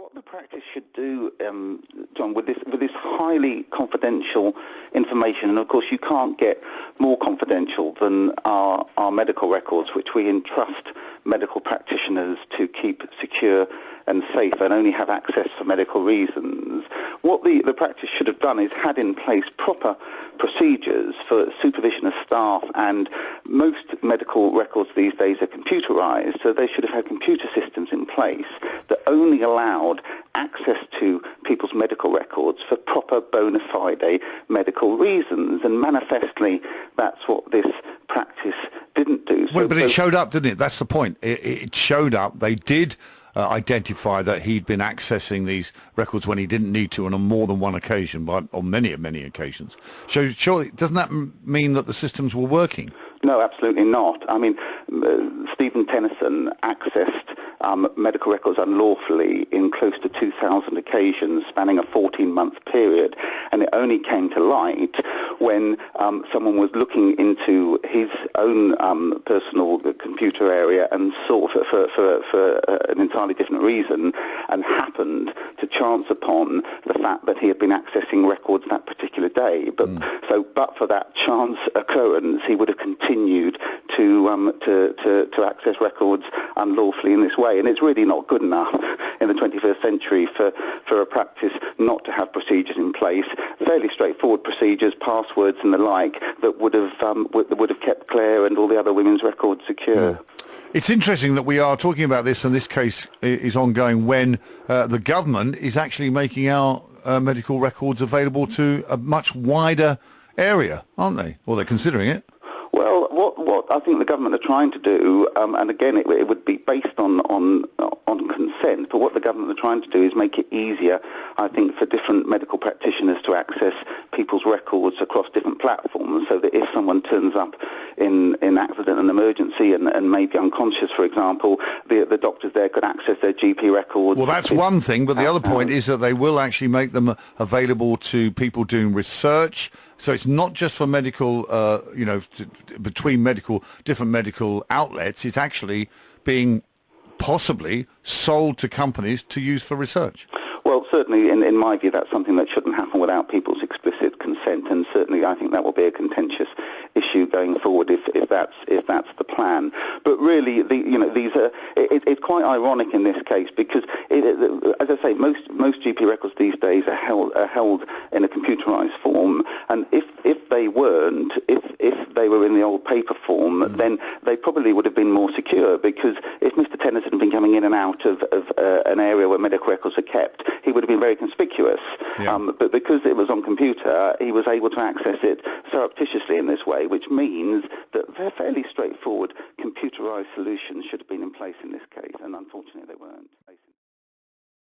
What the practice should do, John, with this highly confidential information, and of course you can't get more confidential than our medical records, which we entrust medical practitioners to keep secure and safe and only have access for medical reasons. What the practice should have done is had in place proper procedures for supervision of staff, and most medical records these days are computerized, so they should have had computer systems in place that only allowed access to people's medical records for proper bona fide medical reasons, and manifestly that's what this practice didn't do. Well, but it showed up, didn't it? That's the point. It showed up. They did identify that he'd been accessing these records when he didn't need to, and on more than one occasion, but on many occasions. So surely, doesn't that mean that the systems were working? No, absolutely not. I mean, Stephen Tennyson accessed medical records unlawfully in close to 2,000 occasions, spanning a 14-month period, and it only came to light when someone was looking into his own personal computer area and sought for an entirely different reason, and happened to chance upon the fact that he had been accessing records that particular day. But for that chance occurrence, he would have continued to access records unlawfully in this way, and it's really not good enough in the 21st century for a practice not to have procedures in place, fairly straightforward procedures, passwords and the like, that would have kept Claire and all the other women's records secure. Yeah. It's interesting that we are talking about this, and this case is ongoing when the government is actually making our medical records available to a much wider area, aren't they? Or they're considering it. Well, what I think the government are trying to do, and again it would be based on consent, but what the government are trying to do is make it easier, I think, for different medical practitioners to access people's records across different platforms, so that if someone turns up in accident and emergency and may be unconscious, for example, the doctors there could access their GP records. Well, that's one thing, but the other point is that they will actually make them available to people doing research. So it's not just for medical, between different medical outlets. It's actually being possibly sold to companies to use for research. Well, certainly, in my view, that's something that shouldn't happen without people's explicit consent, and certainly I think that will be a contentious issue going forward if that's the plan. But really, it's quite ironic in this case because, as I say, most GP records these days are held in a computerized form, and if they weren't, if they were in the old paper form, then they probably would have been more secure, because if Mr. Tennyson had been coming in and out of an area where medical records are kept, he would have been very conspicuous. Yeah. But because it was on computer, he was able to access it surreptitiously in this way, which means that fairly straightforward computerized solutions should have been in place in this case, and unfortunately they weren't.